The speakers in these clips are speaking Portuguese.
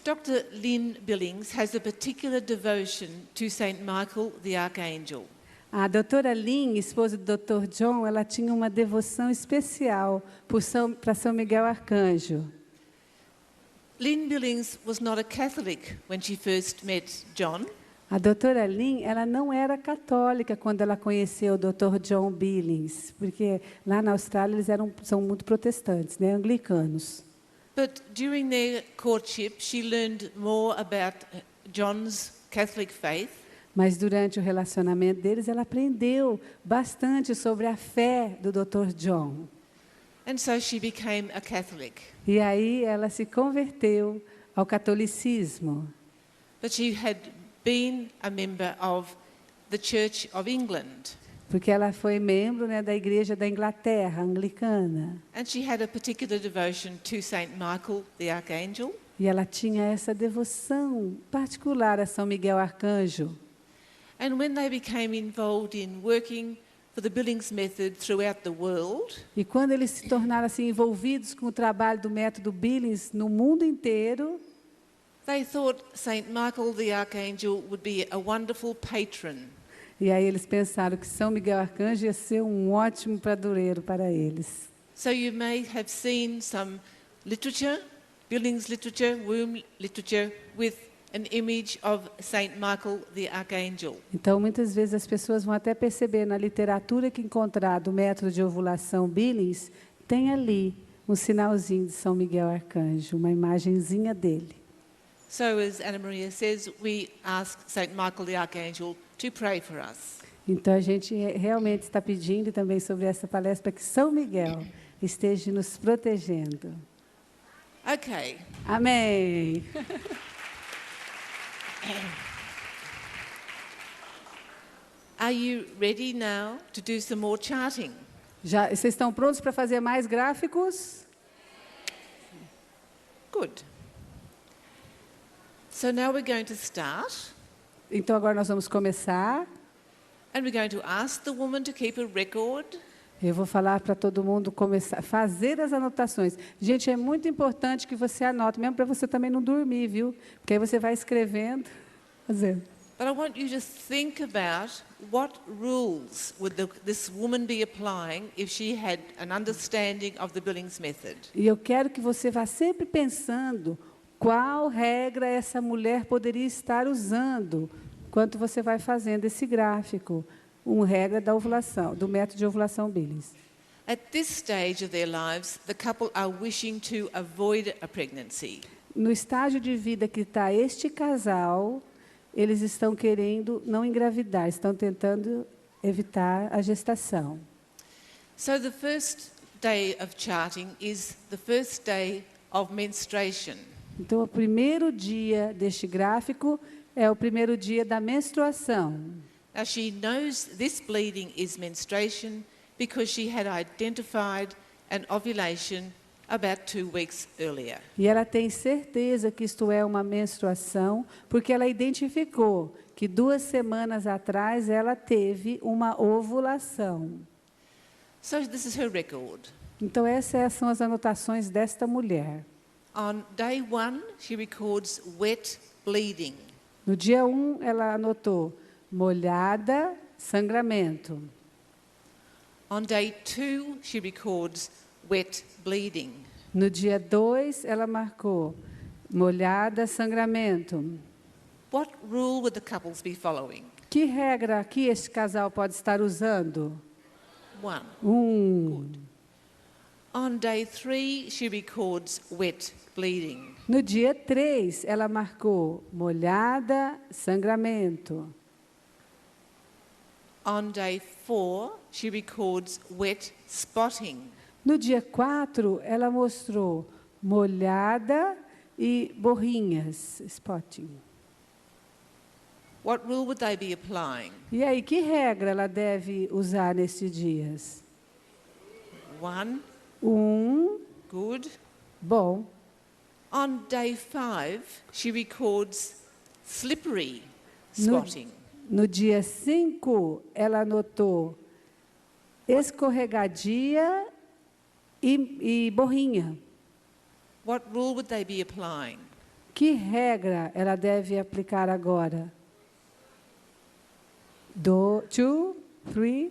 Dr. Lynn Billings has a particular devotion to Saint Michael the Archangel. A doutora Lynn, esposa do Dr. John, ela tinha uma devoção especial para São Miguel Arcanjo. Lynn Billings was not a Catholic when she first met John. A doutora Lynn, ela não era católica quando ela conheceu o Dr. John Billings, porque lá na Austrália eles são muito protestantes, né, anglicanos. But during their courtship, she learned more about John's Catholic faith. Mas durante o relacionamento deles, ela aprendeu bastante sobre a fé do Dr. John. And so she became a Catholic. E aí ela se converteu ao catolicismo. But she had been a member of the Church of England. Porque ela foi membro, né, da Igreja da Inglaterra, anglicana. And she had a particular devotion to Saint Michael the Archangel. E ela tinha essa devoção particular a São Miguel Arcanjo. And when they became involved in working for the Billings method throughout the world, E quando eles se tornaram assim envolvidos com o trabalho do método Billings no mundo inteiro, they thought Saint Michael the Archangel would be a wonderful patron. e aí eles pensaram que São Miguel Arcanjo ia ser um ótimo padroeiro para eles. So you may have seen some literature, Billings literature, womb literature, with an image of Saint Michael the Archangel. Então, muitas vezes as pessoas vão até perceber na literatura que encontrar do método de ovulação Billings, tem ali um sinalzinho de São Miguel Arcanjo, uma imagenzinha dele. So as Anna Maria says, we ask Saint Michael the Archangel to pray for us. Então, a gente realmente está pedindo também sobre essa palestra para que São Miguel esteja nos protegendo. Okay. Amém! Are you ready now to do some more charting? Já, vocês estão prontos para fazer mais gráficos? Good. So now we're going to start, Então, agora nós vamos começar. and we're going to ask the woman to keep a record. Eu vou falar para todo mundo começar a fazer as anotações. Gente, é muito importante que você anote, mesmo para você também não dormir, viu? Porque aí você vai escrevendo, fazendo. But I want you to think about what rules would this woman be applying if she had an understanding of the Billings method. E eu quero que você vá sempre pensando qual regra essa mulher poderia estar usando enquanto você vai fazendo esse gráfico. Uma regra da ovulação, do método de ovulação Billings. At this stage of their lives, the couple are wishing to avoid a pregnancy. No estágio de vida que está este casal, eles estão querendo não engravidar, estão tentando evitar a gestação. So the first day of charting is the first day of menstruation. Então, o primeiro dia deste gráfico é o primeiro dia da menstruação. Now she knows this bleeding is menstruation because she had identified an ovulation about 2 weeks earlier. E ela tem certeza que isto é uma menstruação, porque ela identificou que 2 semanas atrás ela teve uma ovulação. So this is her record. Então, essas são as anotações desta mulher. On day 1, she records wet bleeding. No dia 1, ela anotou molhada, sangramento. On day 2, she records wet bleeding. No dia 2, ela marcou molhada, sangramento. What rule would the couples be following? Que regra aqui este casal pode estar usando? 1. On day 3, she records wet bleeding. No dia 3, ela marcou molhada, sangramento. On day 4, she records wet spotting. No dia 4, ela mostrou molhada e borrinhas, spotting. What rule would they be applying? E aí, que regra ela deve usar nestes dias? 1, 1, good. bom. On day 5, she records slippery spotting. No dia 5, ela anotou escorregadia e borrinha. What rule would they be applying? Que regra ela deve aplicar agora? 2, 3,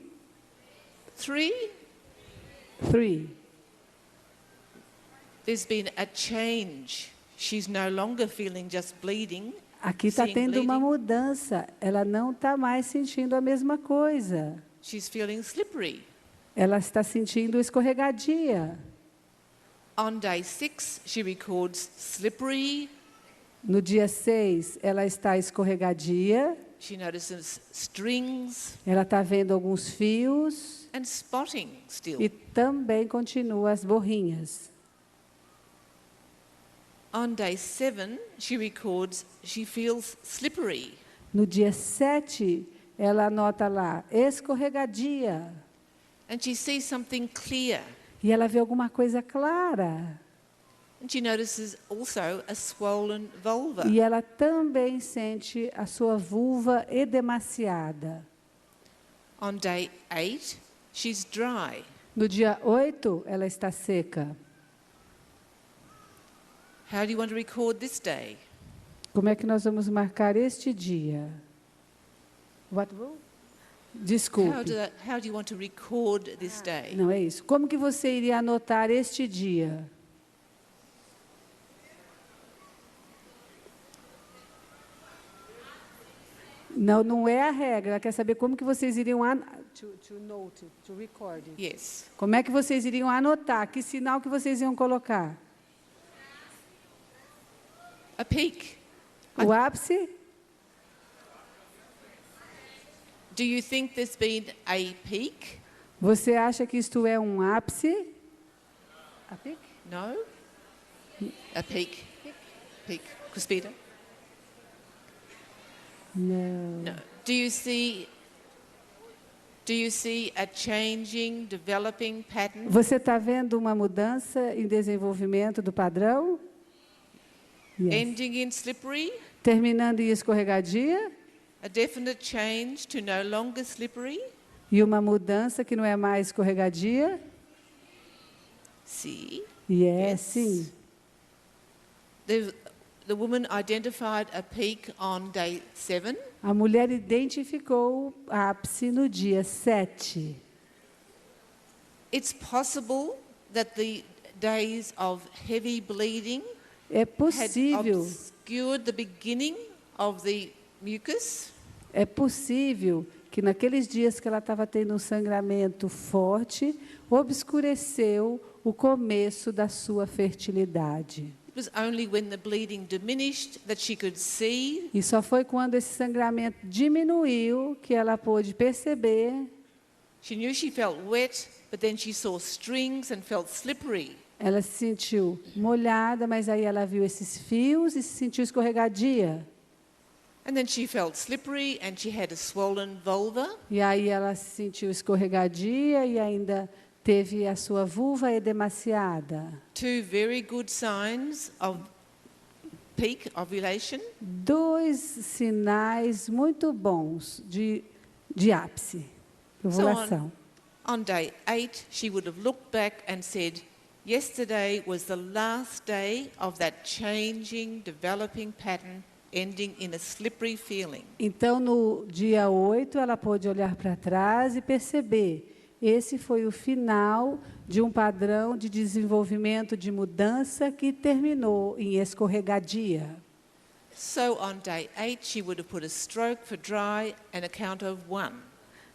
3, 3. there's been a change. She's no longer feeling just bleeding. Aqui está seeing tendo uma bleeding. mudança. Ela não está mais sentindo a mesma coisa. She's feeling slippery. Ela está sentindo escorregadia. On day 6, she records slippery. No dia 6, ela está escorregadia. She notices strings Ela está vendo alguns fios. and spotting still. E também continua as borrinhas. On day 7, she records she feels slippery. No dia 7, ela anota lá, escorregadia. And she sees something clear. E ela vê alguma coisa clara. And she notices also a swollen vulva. E ela também sente a sua vulva edemaciada. On day 8, she's dry. No dia 8, ela está seca. How do you want to record this day? Como é que nós vamos marcar este dia? What rule? Desculpe. How do you want to record this day? Não é isso. Como que você iria anotar este dia? Não, não é a regra. Ela quer saber como que vocês iriam to note, to record. Yes. Como é que vocês iriam anotar? Que sinal que vocês iam colocar? A peak. O ápice? Do you think there's been a peak? Você acha que isto é um ápice? A peak? No? A peak. Peak. Crispita? Não. No. Do you see a changing, developing pattern? Você está vendo uma mudança em desenvolvimento do padrão? Yes. Ending in slippery? Terminando em escorregadia? A definite change to no longer slippery? E uma mudança que não é mais escorregadia? See? Yes, sim. The woman identified a peak on day 7. A mulher identificou o ápice no dia 7. It's possible that the days of heavy bleeding É had possível, obscured the beginning of the mucus. é possível que naqueles dias que ela estava tendo um sangramento forte, obscureceu o começo da sua fertilidade. It was only when the bleeding diminished that she could see. E só foi quando esse sangramento diminuiu que ela pôde perceber. She knew she felt wet, but then she saw strings and felt slippery. Ela se sentiu molhada, mas aí ela viu esses fios e se sentiu escorregadia. And then she felt slippery and she had a swollen vulva. E aí ela se sentiu escorregadia e ainda teve a sua vulva edemaciada. Two very good signs of peak ovulation. 2 sinais muito bons de ápice, ovulação. On day 8, she would have looked back and said, yesterday was the last day of that changing, developing pattern ending in a slippery feeling. Então, no dia 8, ela pôde olhar para trás e perceber. Esse foi o final de um padrão de desenvolvimento de mudança que terminou em escorregadia. So on day 8, she would have put a stroke for dry and a count of 1.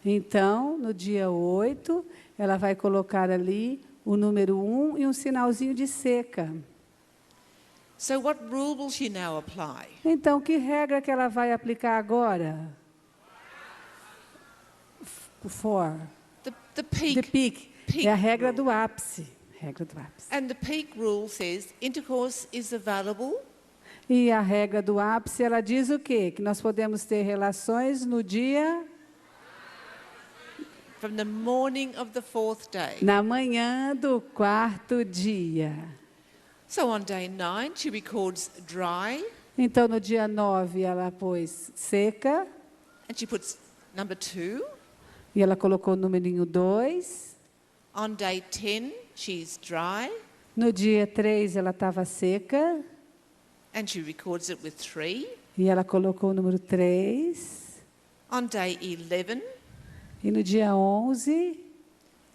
Então, no dia 8, ela vai colocar ali o número 1 e um sinalzinho de seca. So what rule will she now apply? Então, que regra que ela vai aplicar agora? 4. The peak. The peak. Peak É a regra rule. do ápice. Regra do ápice. And the peak rule says intercourse is available E a regra do ápice, ela diz o quê? Que nós podemos ter relações no dia, from the morning of the 4th day. na manhã do 4º dia. So on day 9, she records dry Então, no dia 9, ela pôs seca, and she puts number 2. e ela colocou o numerinho 2. On day 10, she's dry No dia 3, ela estava seca. and she records it with 3. E ela colocou o número 3. On day 11, E no dia 11,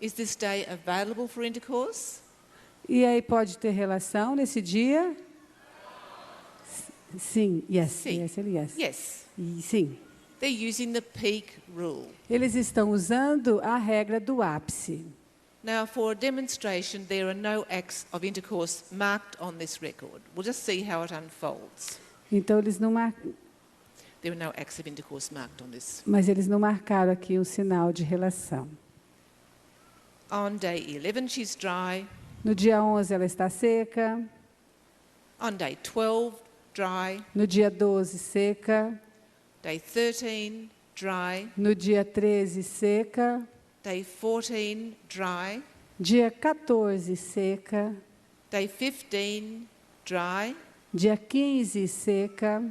is this day available for intercourse? e aí pode ter relação nesse dia? Sim, yes, Sim. yes, yes. Yes. E sim. They're using the peak rule. Eles estão usando a regra do ápice. Now, for a demonstration, there are no acts of intercourse marked on this record. We'll just see how it unfolds. Então eles não There are no acts of intercourse marked on this. mas eles não marcaram aqui um sinal de relação. On day 11, she's dry. No dia 11 ela está seca. On day 12, dry. No dia 12 seca. Day 13, dry. No dia 13 seca. Day 14, dry. Dia 14 seca. Day 15, dry. Dia 15 seca.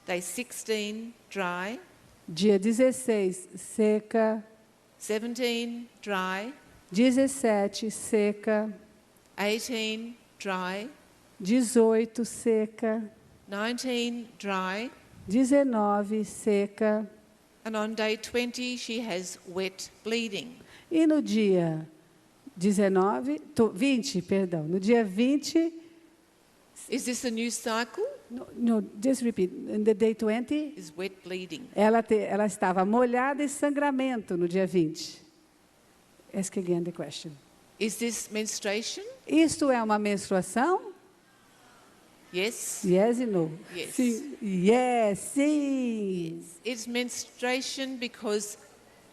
Day 16, dry. Dia 16 seca. 17, dry. 17 seca. 18, dry. 18 seca. 19, dry. 19 seca. And on day 20, she has wet bleeding. E no dia 20, perdão, no dia 20, Is this a new cycle? no, just repeat, in the day 20, Is wet bleeding. ela estava molhada e sangramento no dia 20. Ask again the question. Is this menstruation? Isto é uma menstruação? Yes. Yes e no. Yes. Sim. Yes, sim. It's menstruation because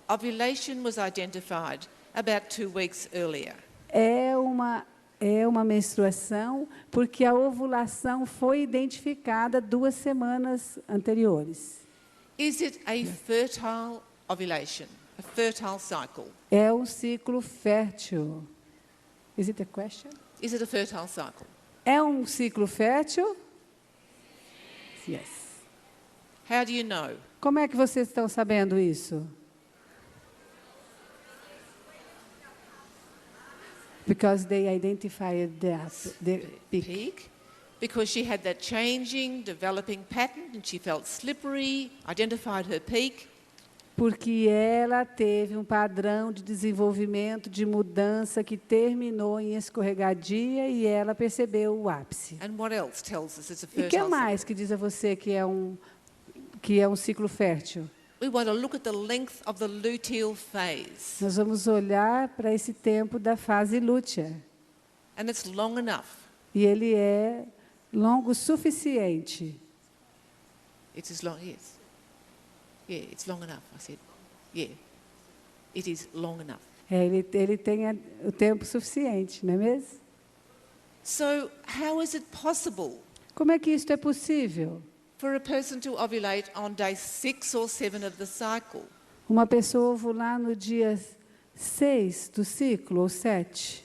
ovulation was identified about 2 weeks earlier. É uma menstruação porque a ovulação foi identificada 2 semanas anteriores. Is it a fertile ovulation, a fertile cycle? É um ciclo fértil. Is it a question? Is it a fertile cycle? É um ciclo fértil? Yes. How do you know? Como é que vocês estão sabendo isso? Because they identified the peak. Peak? Because she had that changing, developing pattern and she felt slippery, identified her peak. Porque ela teve um padrão de desenvolvimento, de mudança que terminou em escorregadia e ela percebeu o ápice. And what else tells us it's a E o fertile que cycle? mais que diz a você que é um ciclo fértil? We want to look at the length of the luteal phase. Nós vamos olhar para esse tempo da fase lútea. And it's long enough. E ele é longo o suficiente. It is long, yes. Yeah, it's long enough, I said. Yeah, it is long enough. Ele tem o tempo suficiente, não é mesmo? So how is it possible Como é que isto é possível? for a person to ovulate on day 6 or 7 of the cycle? Uma pessoa ovular no dia 6 do ciclo, ou 7.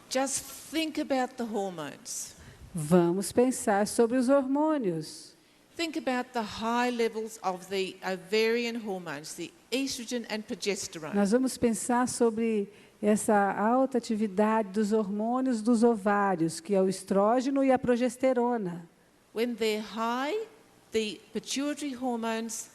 Just think about the hormones. Vamos pensar sobre os hormônios. Think about the high levels of the ovarian hormones, the estrogen and progesterone. Nós vamos pensar sobre essa alta atividade dos hormônios dos ovários, que é o estrógeno e a progesterona. When they're high, the pituitary hormones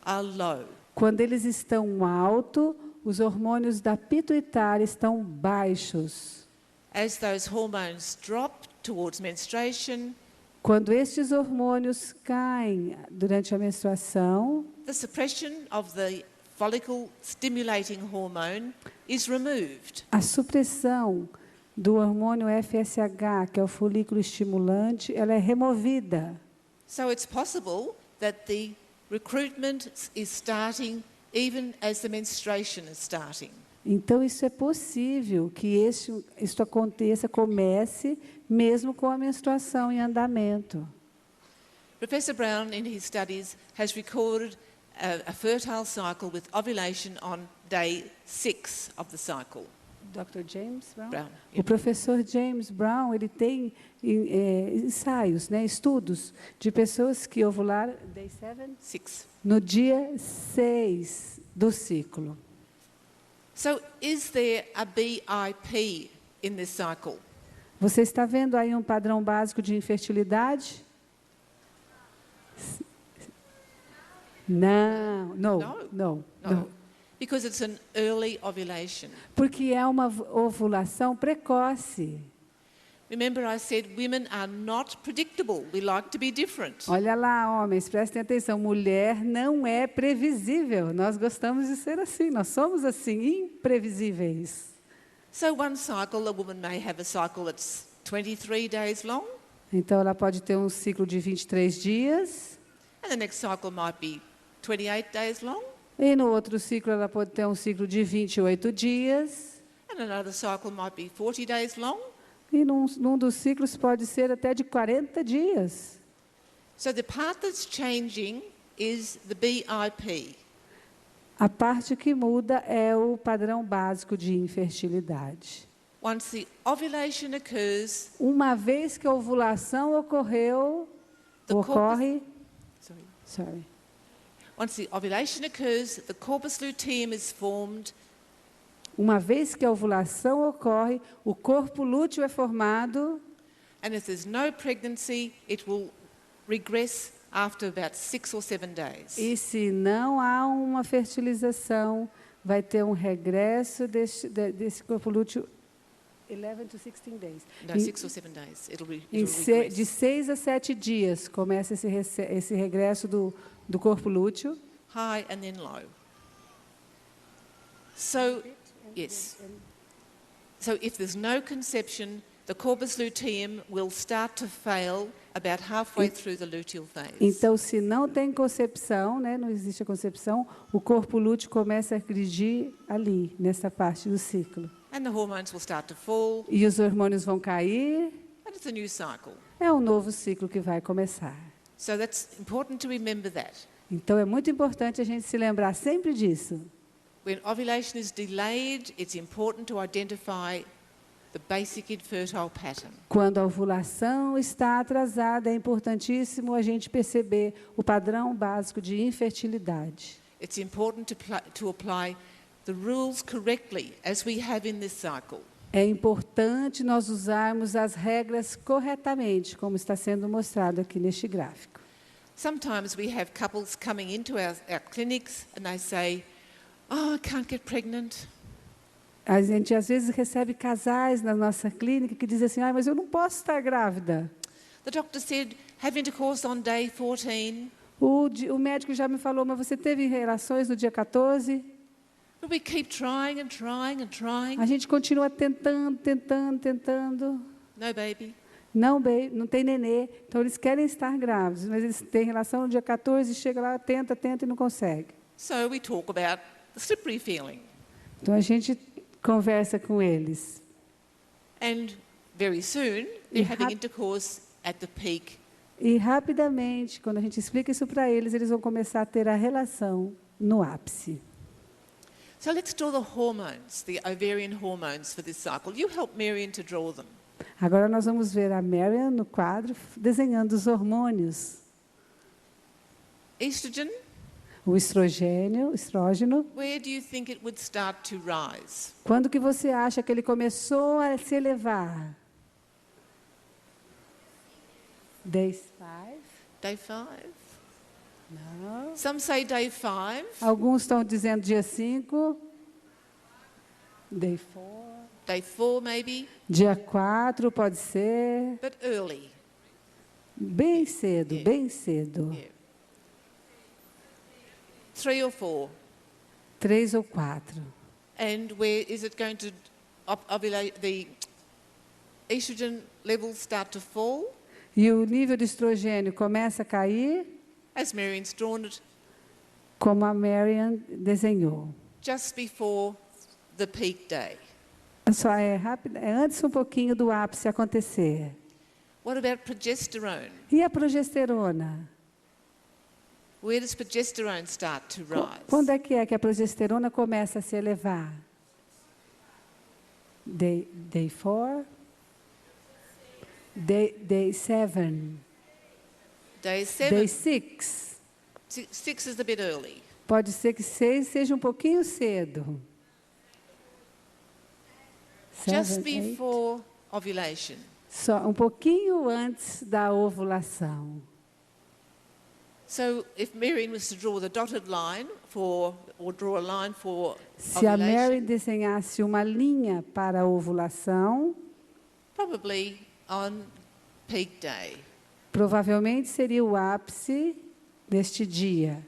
are low. Quando eles estão altos, os hormônios da pituitária estão baixos. As those hormones drop towards menstruation, Quando estes hormônios caem durante a menstruação, the suppression of the follicle stimulating hormone is removed. a supressão do hormônio FSH, que é o folículo estimulante, ela é removida. So it's possible that the recruitment is starting even as the menstruation is starting. Então, isso é possível que isto aconteça, comece, mesmo com a menstruação em andamento. Professor Brown, in his studies, has recorded a fertile cycle with ovulation on day 6 of the cycle. Dr. James Brown? Brown, O yeah. professor James Brown, ele tem ensaios, estudos de pessoas que ovularam day 7? 6. No dia 6 do ciclo. So is there a BIP in this cycle? Você está vendo aí um padrão básico de infertilidade? Não, não. Because it's an early ovulation. Porque é uma ovulação precoce. Remember I said women are not predictable. We like to be different. Olha lá, homens, prestem atenção. Mulher não é previsível. Nós gostamos de ser assim. Nós somos assim, imprevisíveis. So one cycle, a woman may have a cycle that's 23 days long. Então, ela pode ter um ciclo de 23 dias. And the next cycle might be 28 days long. E no outro ciclo, ela pode ter um ciclo de 28 dias. And another cycle might be 40 days long. E num dos ciclos pode ser até de 40 dias. So the part that's changing is the BIP. A parte que muda é o padrão básico de infertilidade. Once the ovulation occurs, Uma vez que a ovulação ocorre. Once the ovulation occurs, the corpus luteum is formed. Uma vez que a ovulação ocorre, o corpo lúteo é formado. And if there's no pregnancy, it will regress after about 6 or 7 days. E se não há uma fertilização, vai ter um regresso desse corpo lúteo 11 to 16 days. No, 6 or 7 days. It'll regress. De 6 a 7 dias começa esse regresso do corpo lúteo. High and then low. So, yes. So if there's no conception, the corpus luteum will start to fail about halfway through the luteal phase. Então, se não tem concepção, né, não existe a concepção, o corpo lúteo começa a agredir ali, nessa parte do ciclo. And the hormones will start to fall. E os hormônios vão cair. And it's a new cycle. É um novo ciclo que vai começar. So that's important to remember that. Então, é muito importante a gente se lembrar sempre disso. When ovulation is delayed, it's important to identify the basic infertile pattern. Quando a ovulação está atrasada, é importantíssimo a gente perceber o padrão básico de infertilidade. It's important to apply the rules correctly, as we have in this cycle. É importante nós usarmos as regras corretamente, como está sendo mostrado aqui neste gráfico. Sometimes we have couples coming into our clinics and they say, "Oh, I can't get pregnant." A gente às vezes recebe casais na nossa clínica que dizem assim, mas eu não posso estar grávida. The doctor said, "Have intercourse on day 14." O médico já me falou, mas você teve relações no dia 14? But we keep trying and trying and trying. A gente continua tentando. No baby. Não tem nenê. Então, eles querem estar grávidos, mas eles têm relação no dia 14, chega lá, tenta e não consegue. So we talk about the slippery feeling. Então, a gente conversa com eles. And very soon, they're having intercourse at the peak. E rapidamente, quando a gente explica isso para eles, eles vão começar a ter a relação no ápice. So let's draw the hormones, the ovarian hormones for this cycle. You help Marion to draw them. Agora nós vamos ver a Marian no quadro desenhando os hormônios. Estrogen. O estrógeno. Where do you think it would start to rise? Quando que você acha que ele começou a se elevar? Day 5? Day 5? Não. Some say day 5. Alguns estão dizendo dia 5. Day 4. Day 4 maybe. Dia 4 pode ser. But early. Bem cedo, bem cedo. Yeah. 3 or 4. 3 ou 4. And where is it going to ovulate? The estrogen levels start to fall. E o nível de estrogênio começa a cair, as Marion's drawn it, como a Marian desenhou. just before the peak day. Só é rápido, é antes um pouquinho do ápice acontecer. What about progesterone? E a progesterona? Where does progesterone start to rise? Quando é que a progesterona começa a se elevar? Day 4? Day 7? Day 7. Day 6? 6 is a bit early. Pode ser que 6 seja um pouquinho cedo. Just 7, 8? before ovulation. Só um pouquinho antes da ovulação. So if Marion was to draw the dotted line for, or draw a line for Se a Mary ovulation, desenhasse uma linha para a ovulação, probably on peak day. provavelmente seria o ápice deste dia.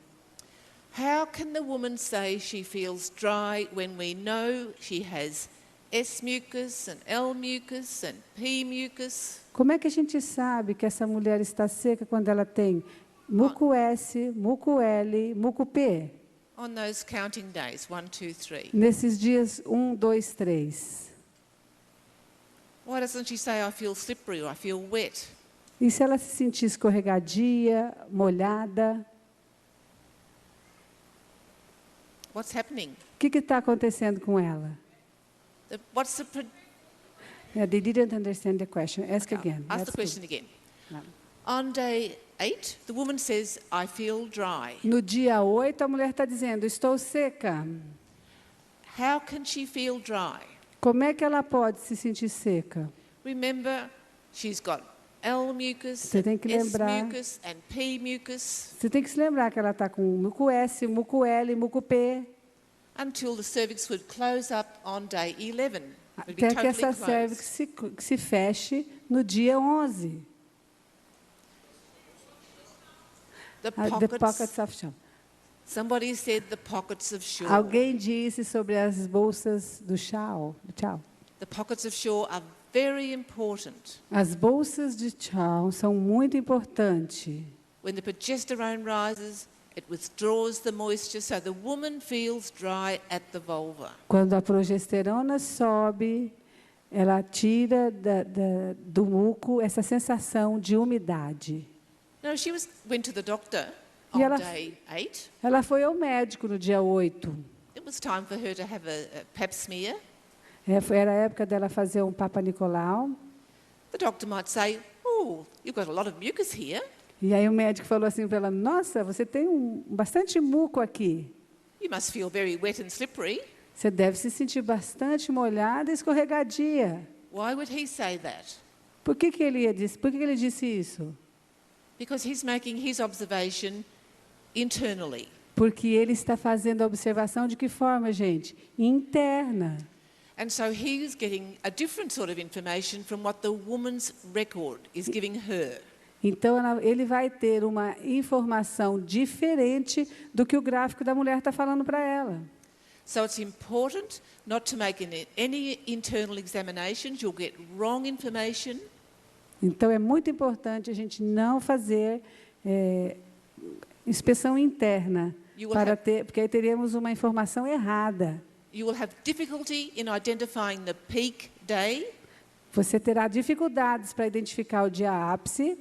How can the woman say she feels dry when we know she has S mucus and L mucus and P mucus? Como é que a gente sabe que essa mulher está seca quando ela tem muco S, muco L, muco P? On those counting days, 1, 2, 3. Nesses dias 1, 2, 3. Why doesn't she say I feel slippery or I feel wet? E se ela se sentir escorregadia, molhada? What's happening? O que está acontecendo com ela? What's the Yeah, they didn't understand the question. Ask again. Ask That's the question again. No. On day 8, the woman says, I feel dry. No dia 8, a mulher está dizendo, estou seca. How can she feel dry? Como é que ela pode se sentir seca? Remember, she's got L mucus, Você tem que S lembrar. mucus, and P mucus, Você tem que se lembrar que ela está com muco S, muco L, muco P, until the cervix would close up on day 11. It would be até que totally essa closed. cervix se feche no dia 11. The The pockets, pockets of chão. somebody said the pockets of shore. Alguém disse sobre as bolsas do chão. The pockets of shore are very important. As bolsas de chão são muito importantes. When the progesterone rises, it withdraws the moisture, so the woman feels dry at the vulva. Quando a progesterona sobe, ela tira do muco essa sensação de umidade. No, she went to the doctor E on ela- day 8. Ela foi ao médico no dia 8. It was time for her to have a pap smear. Era a época dela fazer um Papa Nicolau. The doctor might say, oh, you've got a lot of mucus here. E aí o médico falou assim para ela, nossa, você tem bastante muco aqui. You must feel very wet and slippery. Você deve se sentir bastante molhada e escorregadia. Why would he say that? Por que ele disse isso? Because he's making his observation internally. Porque ele está fazendo a observação de que forma, gente? Interna. And so he's getting a different sort of information from what the woman's record is giving her. Então, ele vai ter uma informação diferente do que o gráfico da mulher está falando para ela. So it's important not to make any internal examinations. You'll get wrong information. Então, é muito importante a gente não fazer inspeção interna, porque aí teríamos uma informação errada. You will have difficulty in identifying the peak day. Você terá dificuldades para identificar o dia ápice.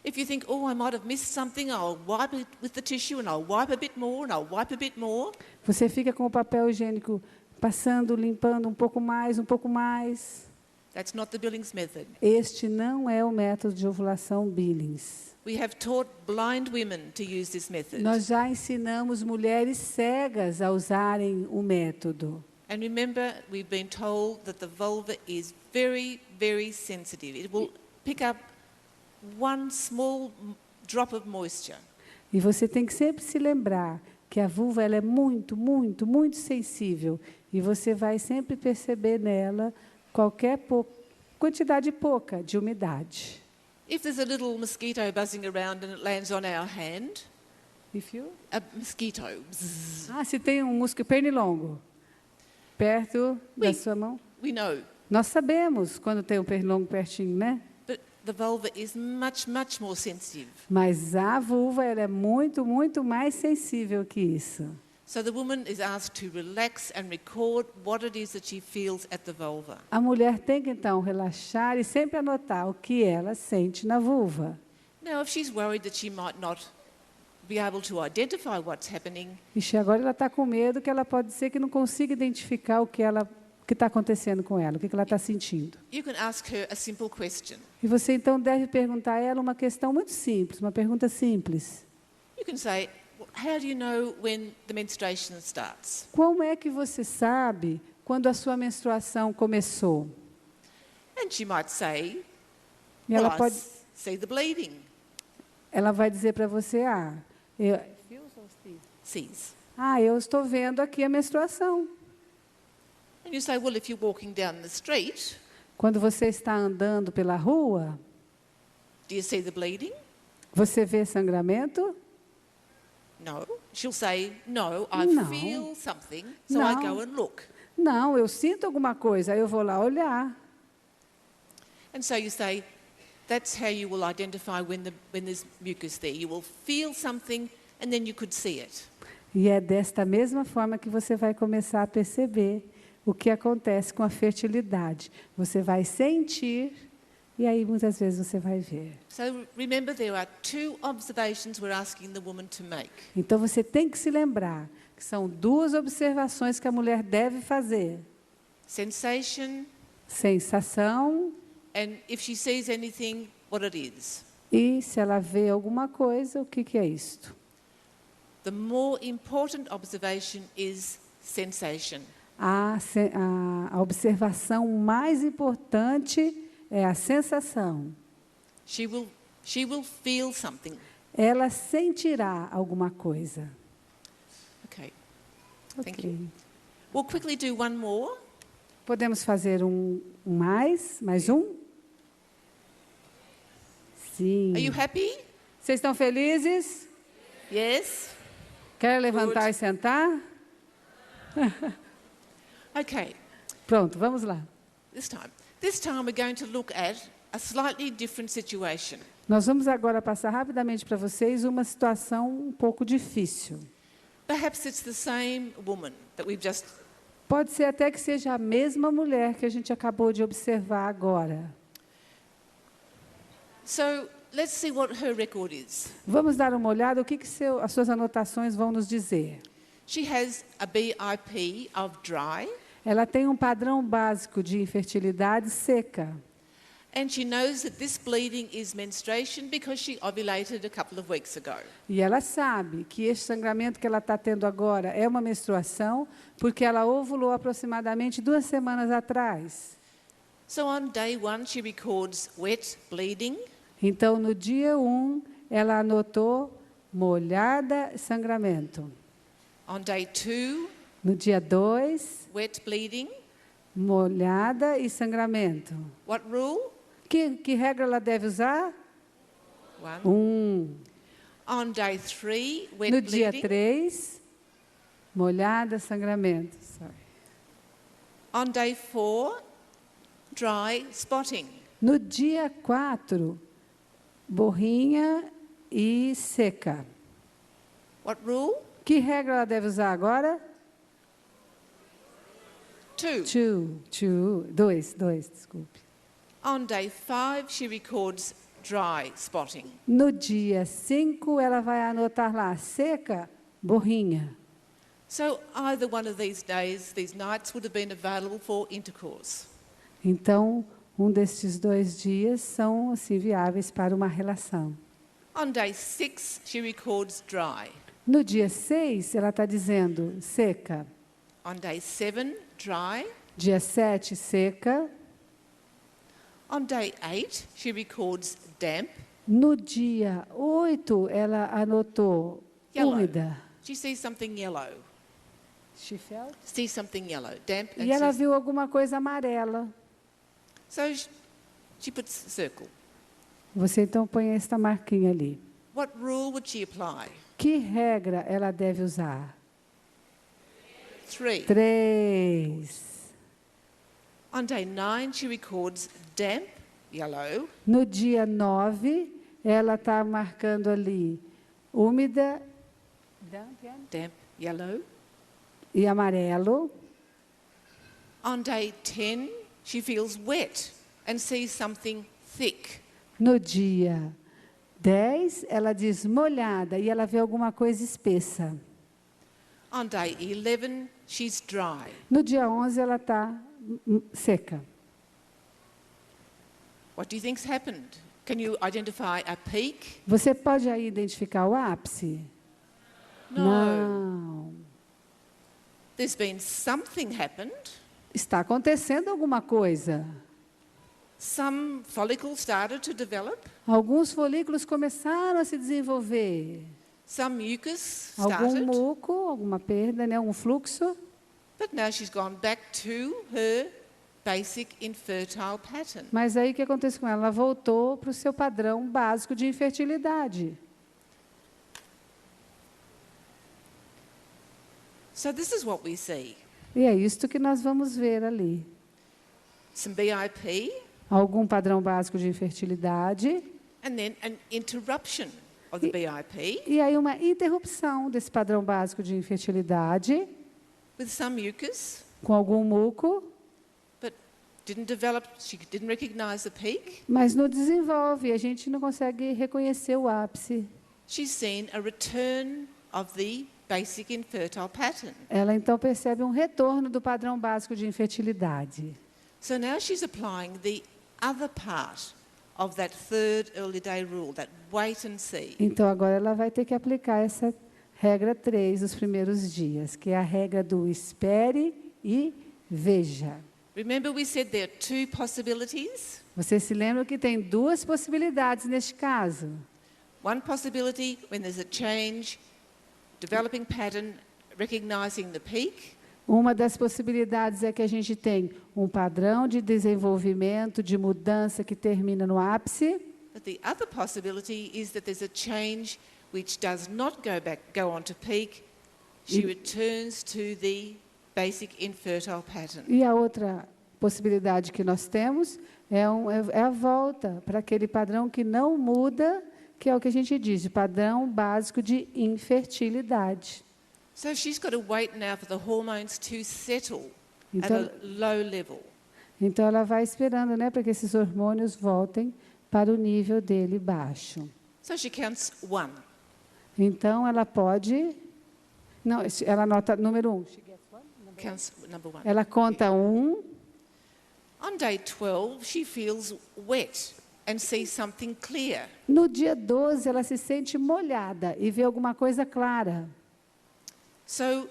If you think, oh, I might have missed something, I'll wipe it with the tissue and I'll wipe a bit more and I'll wipe a bit more. Você fica com o papel higiênico passando, limpando um pouco mais, um pouco mais. That's not the Billings method. Este não é o método de ovulação Billings. We have taught blind women to use this method. Nós já ensinamos mulheres cegas a usarem o método. And remember, we've been told that the vulva is very, very sensitive. It will pick up one small drop of moisture. E você tem que sempre se lembrar que a vulva ela é muito, muito, muito sensível. E você vai sempre perceber nela qualquer quantidade pouca de umidade. If there's a little mosquito buzzing around and it lands on our hand, a mosquito, bzzz, Se tem um mosquito pernilongo perto da sua mão. we know. Nós sabemos quando tem um pernilongo pertinho, né? But the vulva is much, much more sensitive. Mas a vulva ela é muito, muito mais sensível que isso. So the woman is asked to relax and record what it is that she feels at the vulva. A mulher tem que, então, relaxar e sempre anotar o que ela sente na vulva. Now, if she's worried that she might not be able to identify what's happening, Ixi, agora ela está com medo que ela pode ser que não consiga identificar o que está acontecendo com ela, o que ela está sentindo. you can ask her a simple question. E você, então, deve perguntar a ela uma questão muito simples, uma pergunta simples. You can say, how do you know when the menstruation starts? Como é que você sabe quando a sua menstruação começou? And she might say, E well, ela pode, see the bleeding. ela vai dizer para você, Sees. eu estou vendo aqui a menstruação. And you say, well, if you're walking down the street, Quando você está andando pela rua, do you see the bleeding? você vê sangramento? No. She'll say, no, I Não. feel something, so I Não. go and look. Não, eu sinto alguma coisa, aí eu vou lá olhar. And so you say, that's how you will identify when there's mucus there. You will feel something and then you could see it. E é desta mesma forma que você vai começar a perceber o que acontece com a fertilidade. Você vai sentir e aí muitas vezes você vai ver. So remember, there are two observations we're asking the woman to make. Então você tem que se lembrar que são duas observações que a mulher deve fazer. Sensation, Sensação and if she sees anything, what it is. e se ela vê alguma coisa, o que é isto? The more important observation is sensation. A observação mais importante é a sensação. She will feel something. Ela sentirá alguma coisa. Okay. Thank Ok. you. We'll quickly do one more. Podemos fazer mais um? Sim. Are you happy? Vocês estão felizes? Yes? Quer levantar e sentar? Okay. Pronto, vamos lá. This time we're going to look at a slightly different situation. Nós vamos agora passar rapidamente para vocês uma situação um pouco difícil. Perhaps it's the same woman that we've just... Pode ser até que seja a mesma mulher que a gente acabou de observar agora. So let's see what her record is. Vamos dar uma olhada, o que as suas anotações vão nos dizer. She has a BIP of dry, Ela tem um padrão básico de infertilidade seca. and she knows that this bleeding is menstruation because she ovulated a couple of weeks ago. E ela sabe que esse sangramento que ela está tendo agora é uma menstruação, porque ela ovulou aproximadamente 2 semanas atrás. So on day 1, she records wet bleeding. Então, no dia 1, ela anotou molhada, sangramento. On day 2, No dia 2, wet bleeding. molhada e sangramento. What rule? Que regra ela deve usar? 1. 1. On day 3, wet No dia bleeding. 3, molhada, sangramento. Sorry. On day 4, dry spotting. No dia 4, borrinha e seca. What rule? Que regra ela deve usar agora? 2. 2, desculpe. On day 5, she records dry spotting. No dia 5, ela vai anotar lá, seca, borrinha. So either one of these days, these nights would have been available for intercourse. Então, um destes 2 dias são assim, viáveis para uma relação. On day 6, she records dry. No dia 6, ela está dizendo seca. On day 7, dry. Dia 7, seca. On day 8, she records damp. No dia 8, ela anotou Yellow. úmida. She sees something yellow. She felt? Sees something yellow, damp. And E ela says, viu alguma coisa amarela. so she puts a circle. Você então põe esta marquinha ali. What rule would she apply? Que regra ela deve usar? 3. 3. On day 9, she records damp, yellow. No dia 9, ela está marcando ali úmida Damp, yellow. e amarelo. On day 10, she feels wet and sees something thick. No dia 10, ela diz molhada e ela vê alguma coisa espessa. On day 11, she's dry. No dia 11, ela está seca. What do you think's happened? Can you identify a peak? Você pode aí identificar o ápice? Não. There's been something happened. Está acontecendo alguma coisa. Some follicles started to develop. Alguns folículos começaram a se desenvolver. Some mucus Algum started. muco, alguma perda, né? Um fluxo. But now she's gone back to her basic infertile pattern. Mas aí o que aconteceu com ela? Ela voltou para o seu padrão básico de infertilidade. So this is what we see. E é isto que nós vamos ver ali. Some BIP, Algum padrão básico de infertilidade. and then an interruption of the BIP E aí uma interrupção desse padrão básico de infertilidade, with some mucus, com algum muco, but didn't develop, she didn't recognize the peak. mas não desenvolve, a gente não consegue reconhecer o ápice. She's seen a return of the basic infertile pattern. Ela então percebe um retorno do padrão básico de infertilidade. So now she's applying the other part of that third early day rule, that wait and see. Então agora ela vai ter que aplicar essa regra 3 nos primeiros dias, que é a regra do espere e veja. Remember we said there are two possibilities? Você se lembra que tem duas possibilidades neste caso? One possibility when there's a change, developing pattern, recognizing the peak. Uma das possibilidades é que a gente tem um padrão de desenvolvimento, de mudança que termina no ápice. But the other possibility is that there's a change which does not go on to peak. She returns to the basic infertile pattern. E a outra possibilidade que nós temos é a volta para aquele padrão que não muda, que é o que a gente diz, de padrão básico de infertilidade. So she's got to wait now for the hormones to settle at Então, a low level. então ela vai esperando, né, para que esses hormônios voltem para o nível dele baixo. So she counts 1. Então ela pode, não, ela anota número 1. Counts number 1. Ela conta 1. On day 12, she feels wet and sees something clear. No dia 12 ela se sente molhada e vê alguma coisa clara. So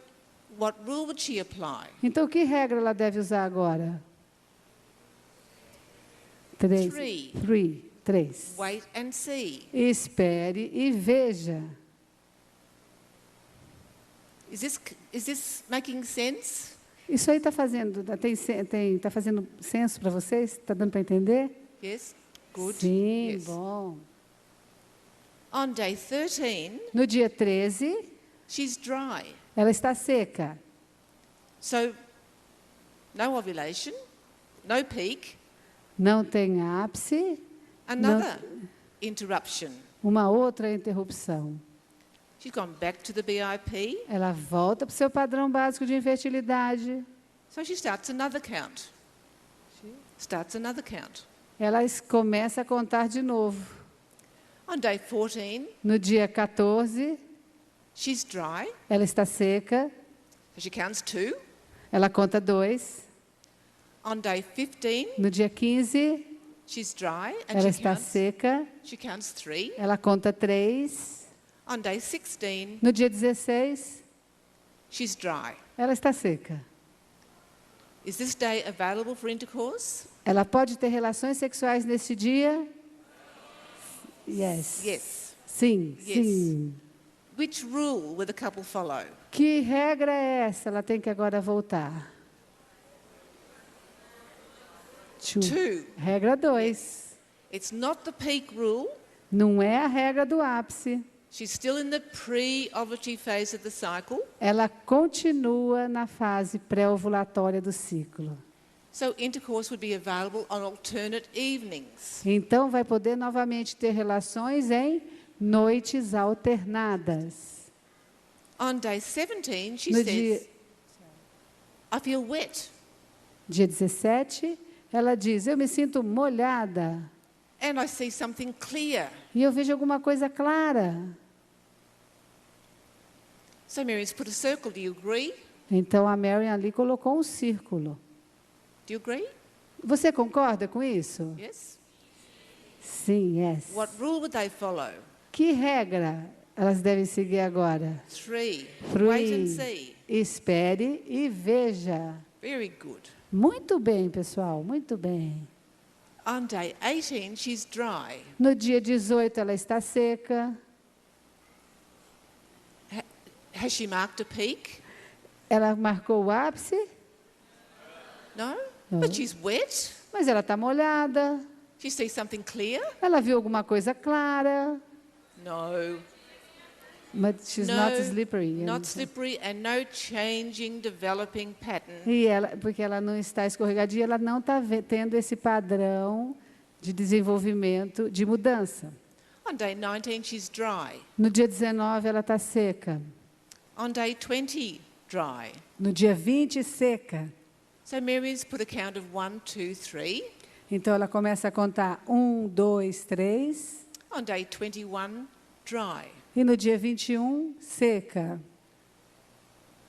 what rule would she apply? Então que regra ela deve usar agora? 3. 3. Wait and see. Espere e veja. Is this making sense? Isso aí está fazendo, tá fazendo senso para vocês? Está dando para entender? Yes? Good. Sim, Yes. bom. On day 13, No dia 13, she's dry. ela está seca. So no ovulation, no peak, Não tem ápice, another interruption. uma outra interrupção. She's gone back to the BIP, Ela volta para o seu padrão básico de infertilidade. so she starts another count. Starts another count. Ela começa a contar de novo. On day 14, No dia 14, she's dry, ela está seca. so she counts 2. Ela conta 2. On day 15, No dia 15, she's dry and ela está she seca. counts 3. Ela conta 3. On day 16, No dia 16, she's dry. ela está seca. Is this day available for intercourse? Ela pode ter relações sexuais nesse dia? Yes. Yes. Sim, Yes. sim. Which rule will the couple follow? Que regra é essa? Ela tem que agora voltar. 2. Regra 2. It's not the peak rule. Não é a regra do ápice. She's still in the pre-ovulatory phase of the cycle. Ela continua na fase pré-ovulatória do ciclo. So intercourse would be available on alternate evenings. Então, vai poder novamente ter relações em noites alternadas. On day 17, she No says, dia, I feel wet. dia 17, ela diz, eu me sinto molhada And I see something clear. e eu vejo alguma coisa clara. So Miriam's put a circle. Do you agree? Então, a Mary ali colocou um círculo. Do you agree? Você concorda com isso? Yes? Sim, yes. What rule would they follow? Que regra elas devem seguir agora? 3. Wait and 3. see. Espere e veja. Very good. Muito bem, pessoal, muito bem. On day 18, she's dry. No dia 18, ela está seca. Has she marked a peak? Ela marcou o ápice, No? No. But she's wet. mas ela está molhada. She sees something clear? Ela viu alguma coisa clara, No. but she's No, not slippery. not slippery and no changing, developing pattern. E ela, porque ela não está escorregadia, ela não está tendo esse padrão de desenvolvimento, de mudança. On day 19, she's dry. No dia 19, ela está seca. On day 20, dry. No dia 20, seca. So Mary's put a count of 1, 2, 3. Então, ela começa a contar 1, 2, 3. On day 21, dry. E no dia 21, seca.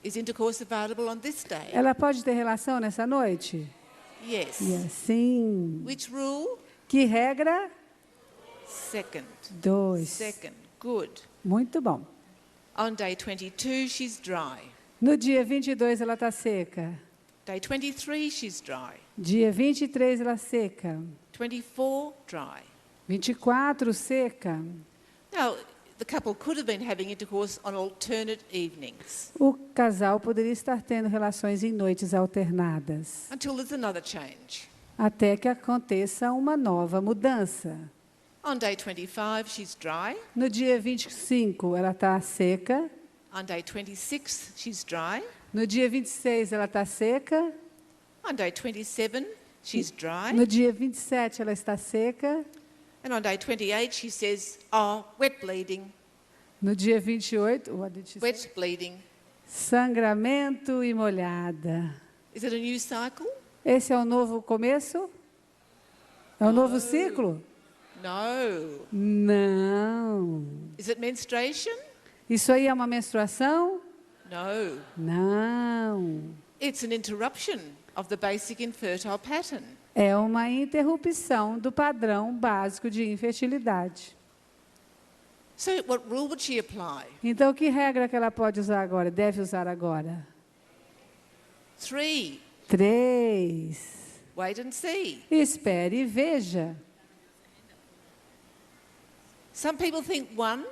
Is intercourse available on this day? Ela pode ter relação nessa noite? Yes. Yes, sim. Which rule? Que regra? Second. 2. Second. Good. Muito bom. On day 22, she's dry. No dia 22, ela está seca. Day 23, she's dry. Dia 23, ela seca. 24, dry. 24, seca. Now, the couple could have been having intercourse on alternate evenings O casal poderia estar tendo relações em noites alternadas, until there's another change. até que aconteça uma nova mudança. On day 25, she's dry. No dia 25, ela está seca. On day 26, she's dry. No dia 26, ela está seca. On day 27, she's dry. No dia 27, ela está seca. And on day 28, she says, oh, wet bleeding, No dia 28, what did she say? wet bleeding. Sangramento e molhada. Is it a new cycle? Esse é o novo começo? É o novo ciclo? No. Não. Is it menstruation? Isso aí é uma menstruação? No. Não. It's an interruption of the basic infertile pattern. É uma interrupção do padrão básico de infertilidade. So what rule would she apply? Então, que regra que ela pode usar agora, deve usar agora? 3. 3. Wait and see. Espere e veja. Some people think 1.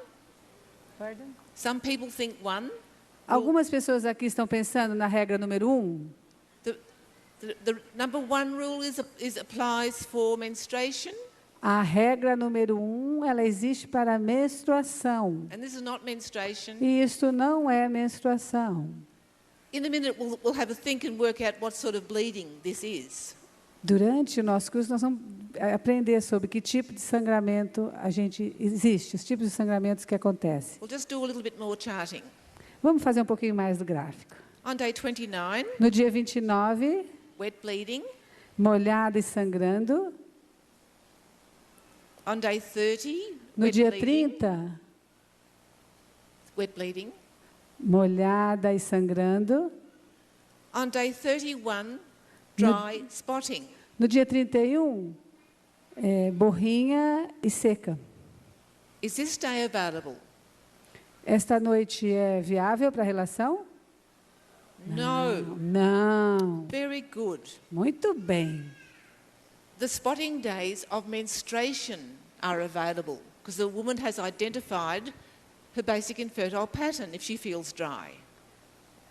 Some people think 1. Algumas pessoas aqui estão pensando na regra número 1. The number 1 rule applies for menstruation. A regra número 1, ela existe para a menstruação. And this is not menstruation. E isto não é menstruação. In a minute, we'll have a think and work out what sort of bleeding this is. Durante o nosso curso, nós vamos aprender sobre que tipo de sangramento existe, os tipos de sangramentos que acontecem. We'll just do a little bit more charting. Vamos fazer um pouquinho mais do gráfico. On day 29, No dia 29, wet bleeding. molhada e sangrando. On day 30, No wet dia bleeding. 30, Wet bleeding. molhada e sangrando. On day 31, dry spotting. No dia 31, borrinha e seca. Is this day available? Esta noite é viável para a relação? No. Não. Very good. Muito bem. The spotting days of menstruation are available because the woman has identified her basic infertile pattern if she feels dry.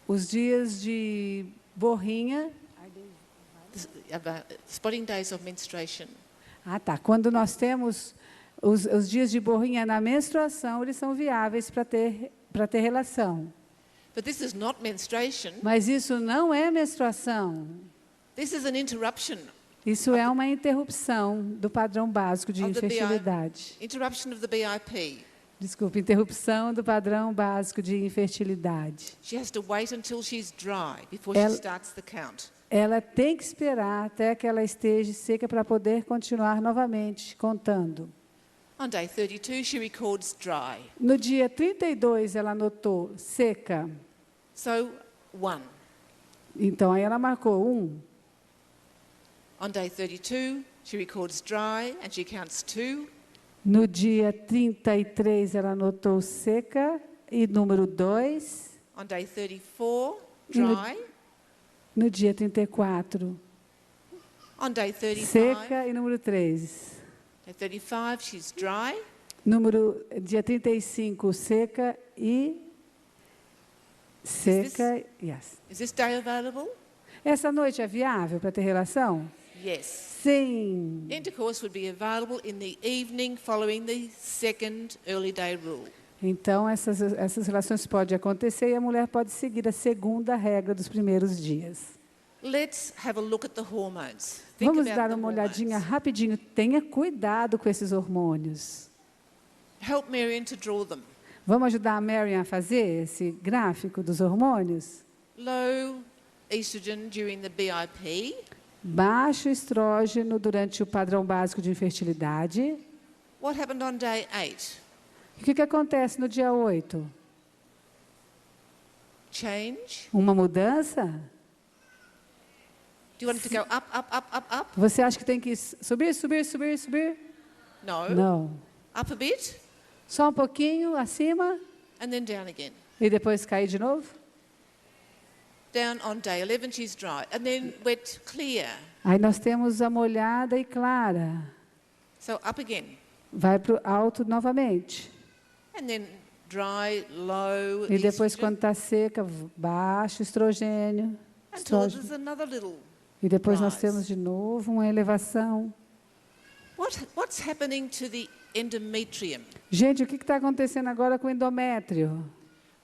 Os dias de borrinha. Spotting days of menstruation. Ah, tá. Quando nós temos os dias de borrinha na menstruação, eles são viáveis para ter relação. But this is not menstruation. Mas isso não é menstruação. This is an interruption. Isso é uma interrupção do padrão básico de Of the infertilidade. Interruption of the BIP. Desculpe, interrupção do padrão básico de infertilidade. She has to wait until she's dry before she starts the count. Ela tem que esperar até que ela esteja seca para poder continuar novamente contando. On day 32, she records dry. No dia 32, ela anotou seca. So, 1. Então, aí ela marcou 1. On day 32, she records dry and she counts 2. No dia 33, ela anotou seca e número 2. On day 34, dry. No dia 34. On day 35, seca, e número 3. day 35, she's dry. Dia 35, seca e... Seca, yes. Is this day available? Essa noite é viável para ter relação? Yes. Sim. Intercourse would be available in the evening following the second early day rule. Então, essas relações podem acontecer e a mulher pode seguir a segunda regra dos primeiros dias. Let's have a look at the hormones. Think Vamos about dar the uma olhadinha hormones. rapidinho. Tenha cuidado com esses hormônios. Help Marion to draw them. Vamos ajudar a Marian a fazer esse gráfico dos hormônios? Low estrogen during the BIP. Baixo estrógeno durante o padrão básico de infertilidade. What happened on day 8? O que acontece no dia 8? Change. Uma mudança? Do you want it to go up, up, up, up, up? Você acha que tem que subir, subir, subir, subir? No. Não. Up a bit Só um pouquinho acima and then down again. e depois cair de novo? Down on day 11, she's dry. And then wet, clear. Aí nós temos a molhada e clara. So up again. Vai para o alto novamente. And then dry, low E depois, estrogen. quando está seca, baixo estrogênio. Until Estrógeno. there's another little. E depois nós rise. temos de novo uma elevação. What's happening to the endometrium? Gente, o que está acontecendo agora com o endométrio?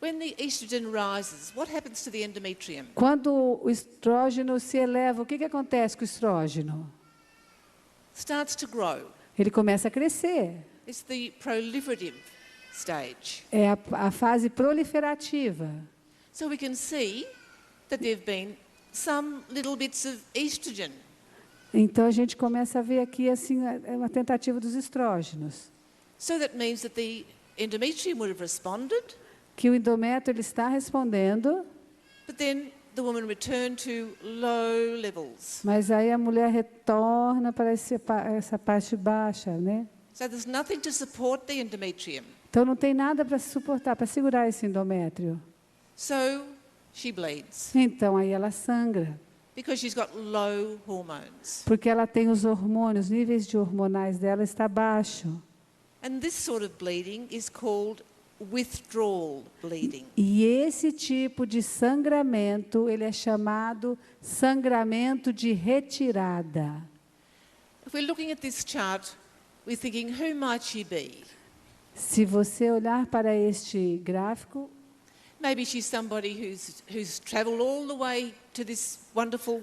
When the estrogen rises, what happens to the endometrium? Quando o estrógeno se eleva, o que acontece com o estrógeno? Starts to grow. Ele começa a crescer. It's the proliferative stage. É a fase proliferativa. So we can see that there have been some little bits of estrogen. Então a gente começa a ver aqui assim uma tentativa dos estrógenos, So that means that the endometrium would have responded, que o endométrio ele está respondendo, but then the woman returned to low levels. mas aí a mulher retorna para essa parte baixa, né? So there's nothing to support the endometrium. Então não tem nada para suportar, para segurar esse endométrio. So she bleeds Então aí ela sangra, because she's got low hormones. porque ela tem os hormônios, níveis de hormonais dela está baixo. And this sort of bleeding is called withdrawal bleeding. E esse tipo de sangramento, ele é chamado sangramento de retirada. If we're looking at this chart, we're thinking, who might she be? Se você olhar para este gráfico, Maybe she's somebody who's traveled all the way to this wonderful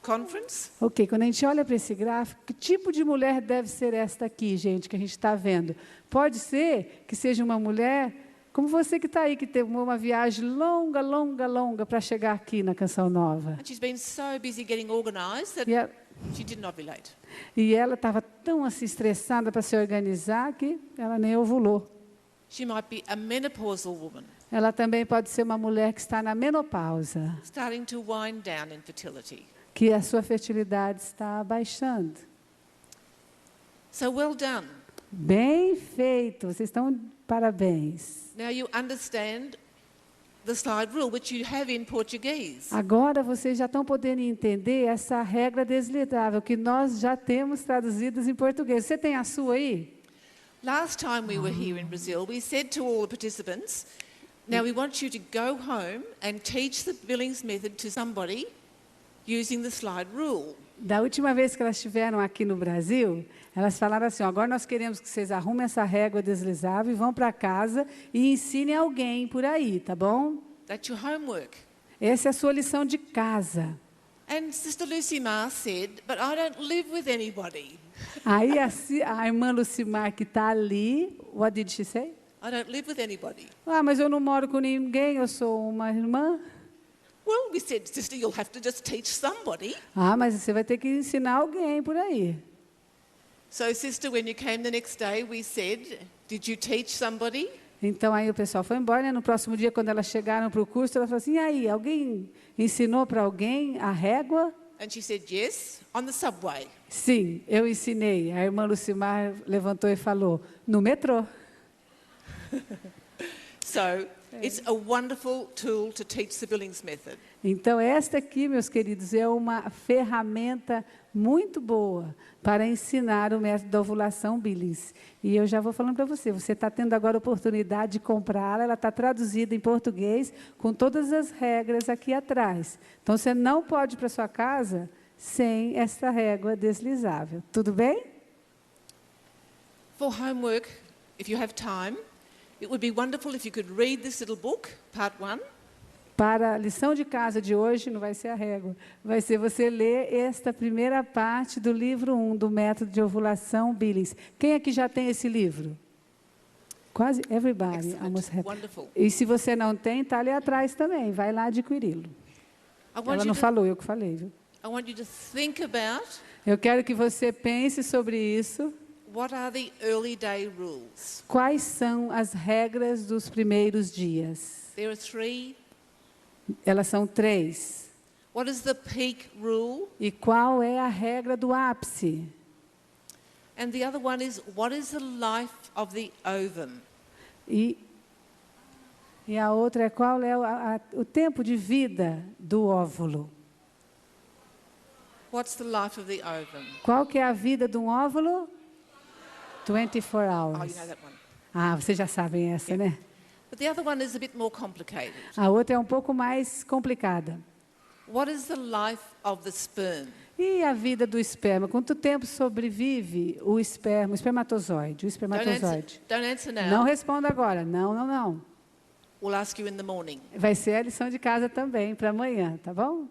conference. ok, quando a gente olha para esse gráfico, que tipo de mulher deve ser esta aqui, gente, que a gente está vendo? Pode ser que seja uma mulher como você que está aí, que teve uma viagem longa, longa, longa para chegar aqui na Canção Nova. And she's been so busy getting organized that she didn't ovulate. E ela estava tão assim estressada para se organizar que ela nem ovulou. She might be a menopausal woman, Ela também pode ser uma mulher que está na menopausa, starting to wind down in fertility. que a sua fertilidade está baixando. So well done. Bem feito, vocês estão parabéns. Now you understand the slide rule, which you have in Portuguese. Agora vocês já estão podendo entender essa regra deslizável que nós já temos traduzidas em português. Você tem a sua aí? Last time we were here in Brazil, we said to all the participants, now we want you to go home and teach the Billings method to somebody using the slide rule. Da última vez que elas estiveram aqui no Brasil, elas falaram assim, agora nós queremos que vocês arrumem essa régua deslizável e vão para casa e ensinem alguém por aí, tá bom? That's your homework. Essa é a sua lição de casa. And Sister Lucy Ma said, but I don't live with anybody. Aí a irmã Lucimar, que está ali, what did she say? I don't live with anybody. Ah, mas eu não moro com ninguém, eu sou uma irmã. Well, we said, sister, you'll have to just teach somebody. Ah, mas você vai ter que ensinar alguém por aí. So, sister, when you came the next day, we said, did you teach somebody? Então, aí o pessoal foi embora, né? No próximo dia, quando elas chegaram para o curso, ela falou assim, e aí, alguém ensinou para alguém a régua? And she said, yes, on the subway. Sim, eu ensinei. A irmã Lucimar levantou e falou, no metrô. So, it's a wonderful tool to teach the Billings method. Então, esta aqui, meus queridos, é uma ferramenta muito boa para ensinar o método da ovulação Billings. E eu já vou falando para você, você está tendo agora a oportunidade de comprá-la, ela está traduzida em português, com todas as regras aqui atrás. Então, você não pode ir para sua casa sem esta régua deslizável. Tudo bem? For homework, if you have time, it would be wonderful if you could read this little book, part 1. Para a lição de casa de hoje, não vai ser a régua, vai ser você ler esta primeira parte do livro 1 do método de ovulação Billings. Quem aqui já tem esse livro? Quase everybody. Wonderful. E se você não tem, está ali atrás também, vai lá adquiri-lo. Ela não falou, eu que falei, viu? I want you to think about Eu quero que você pense sobre isso. what are the early day rules. Quais são as regras dos primeiros dias? There are 3. Elas são 3. What is the peak rule? E qual é a regra do ápice? And the other one is, what is the life of the ovum? E a outra é qual é o tempo de vida do óvulo? What's the life of the ovum? Qual que é a vida de um óvulo? 24 Oh, hours. you know that one. Ah, vocês já sabem essa, né? But the other one is a bit more complicated. A outra é um pouco mais complicada. What is the life of the sperm? E a vida do esperma? Quanto tempo sobrevive o esperma, o espermatozoide? O espermatozoide. Don't answer now. Não responda agora. Não, não, não. We'll ask you in the morning. Vai ser a lição de casa também, para amanhã, tá bom?